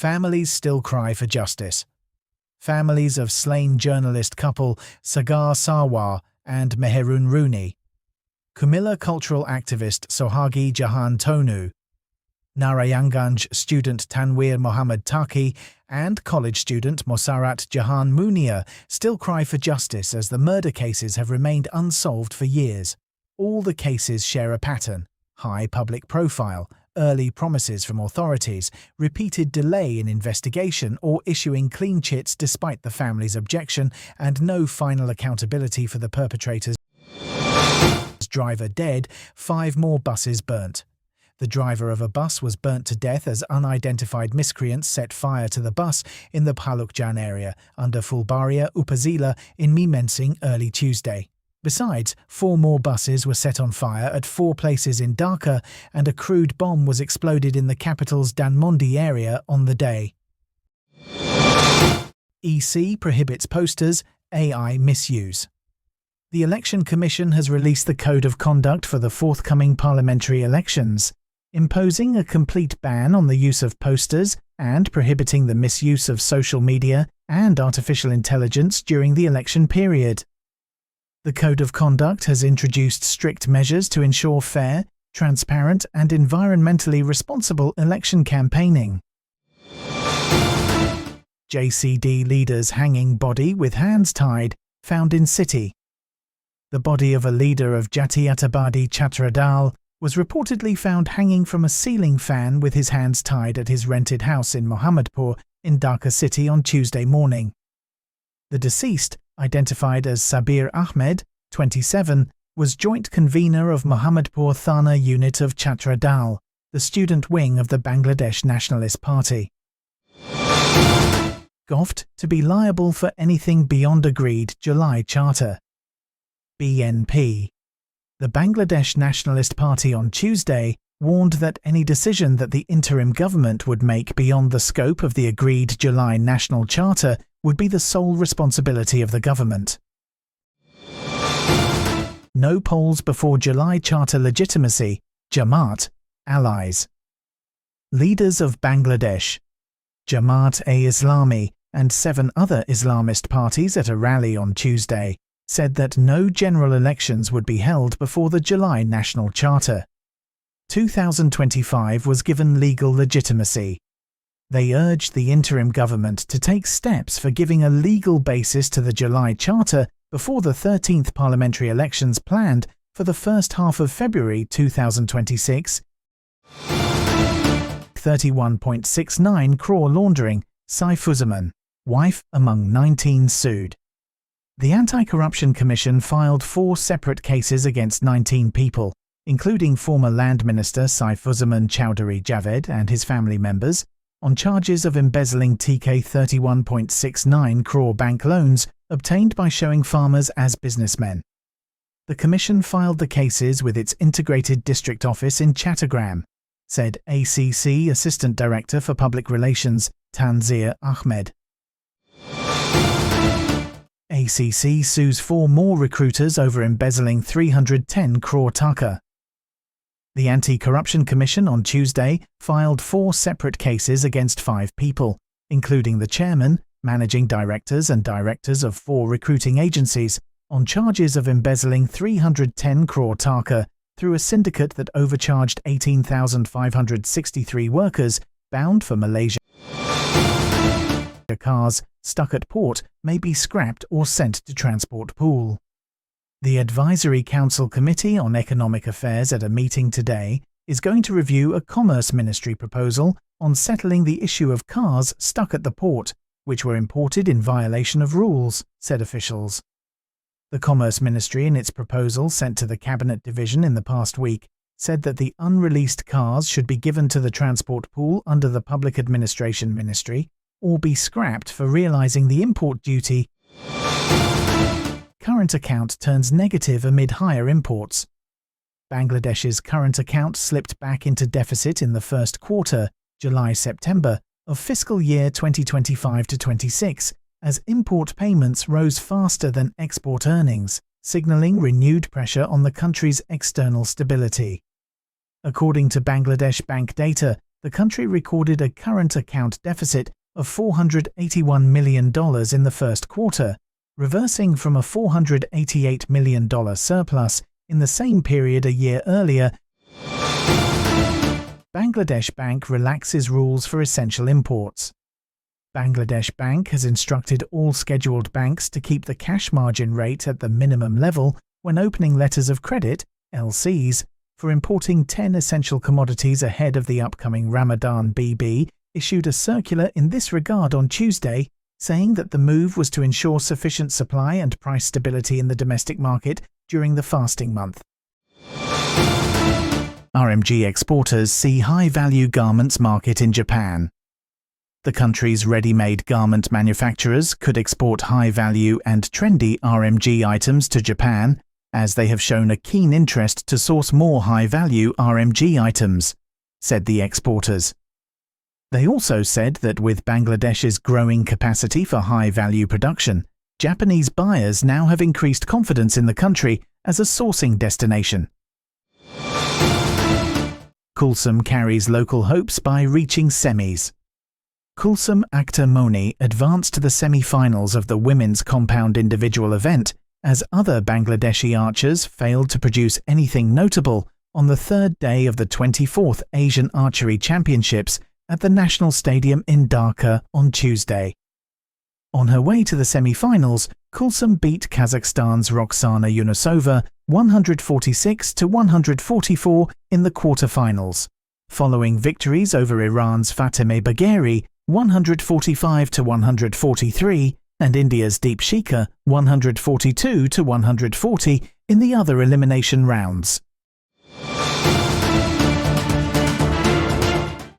Families still cry for justice. Families of slain journalist couple Sagar Sarwar and Meherun Rooney, Kumilla cultural activist Sohagi Jahan Tonu, Narayanganj student Tanweer Mohammad Taki, and college student Mosarat Jahan Munia still cry for justice as the murder cases have remained unsolved for years. All the cases share a pattern: high public profile, early promises from authorities, repeated delay in investigation or issuing clean chits despite the family's objection, and no final accountability for the perpetrators. Driver dead, 5 more buses burnt. The driver of a bus was burnt to death as unidentified miscreants set fire to the bus in the Palukjan area under Fulbaria Upazila in Mymensingh early Tuesday. Besides, 4 more buses were set on fire at 4 places in Dhaka, and a crude bomb was exploded in the capital's Dhanmondi area on the day. EC prohibits posters, AI misuse. The Election Commission has released the Code of Conduct for the forthcoming parliamentary elections, imposing a complete ban on the use of posters and prohibiting the misuse of social media and artificial intelligence during the election period. The Code of Conduct has introduced strict measures to ensure fair, transparent, and environmentally responsible election campaigning. JCD leader's hanging body with hands tied, found in city. The body of a leader of Jatiyatabadi Chhatra Dal was reportedly found hanging from a ceiling fan with his hands tied at his rented house in Mohammadpur in Dhaka city on Tuesday morning. The deceased, identified as Sabir Ahmed, 27, was joint convener of Mohammadpur Thana unit of Chhatra Dal, the student wing of the Bangladesh Nationalist Party. Goft to be liable for anything beyond agreed July Charter. BNP. The Bangladesh Nationalist Party on Tuesday warned that any decision that the interim government would make beyond the scope of the agreed July National Charter would be the sole responsibility of the government. No polls before July Charter legitimacy, Jamaat, allies. Leaders of Bangladesh, Jamaat-e-Islami, and 7 other Islamist parties at a rally on Tuesday said that no general elections would be held before the July National Charter. 2025 was given legal legitimacy. They urged the interim government to take steps for giving a legal basis to the July Charter before the 13th parliamentary elections planned for the first half of February 2026. 31.69 crore laundering, Saifuzzaman, wife among 19 sued. The Anti-Corruption Commission filed 4 separate cases against 19 people, including former Land Minister Saifuzzaman Chowdhury Javed and his family members, on charges of embezzling TK 31.69 crore bank loans obtained by showing farmers as businessmen. The Commission filed the cases with its integrated district office in Chattogram, said ACC Assistant Director for Public Relations Tanzir Ahmed. ACC sues 4 more recruiters over embezzling 310 crore taka. The Anti-Corruption Commission on Tuesday filed 4 separate cases against 5 people, including the chairman, managing directors and directors of 4 recruiting agencies, on charges of embezzling 310 crore taka through a syndicate that overcharged 18,563 workers bound for Malaysia. Cars stuck at port may be scrapped or sent to transport pool. The Advisory Council Committee on Economic Affairs at a meeting today is going to review a Commerce Ministry proposal on settling the issue of cars stuck at the port, which were imported in violation of rules, said officials. The Commerce Ministry, in its proposal sent to the Cabinet Division in the past week, said that the unreleased cars should be given to the transport pool under the Public Administration Ministry or be scrapped for realising the import duty. Current account turns negative amid higher imports. Bangladesh's current account slipped back into deficit in the first quarter, July-September, of fiscal year 2025-26, as import payments rose faster than export earnings, signalling renewed pressure on the country's external stability. According to Bangladesh Bank data, the country recorded a current account deficit of $481 million in the first quarter, reversing from a $488 million surplus in the same period a year earlier. Bangladesh Bank relaxes rules for essential imports. Bangladesh Bank has instructed all scheduled banks to keep the cash margin rate at the minimum level when opening letters of credit, LCs, for importing 10 essential commodities ahead of the upcoming Ramadan. BB issued a circular in this regard on Tuesday, saying that the move was to ensure sufficient supply and price stability in the domestic market during the fasting month. RMG exporters see high-value garments market in Japan. The country's ready-made garment manufacturers could export high-value and trendy RMG items to Japan, as they have shown a keen interest to source more high-value RMG items, said the exporters. They also said that with Bangladesh's growing capacity for high-value production, Japanese buyers now have increased confidence in the country as a sourcing destination. Kulsum carries local hopes by reaching semis. Kulsum Akhtar Moni advanced to the semi-finals of the women's compound individual event as other Bangladeshi archers failed to produce anything notable on the third day of the 24th Asian Archery Championships at the National Stadium in Dhaka on Tuesday. On her way to the semi-finals, Kulsum beat Kazakhstan's Roxana Yunusova 146-144 in the quarter-finals, following victories over Iran's Fatemeh Bagheri 145-143 and India's Deepshikha 142-140 in the other elimination rounds.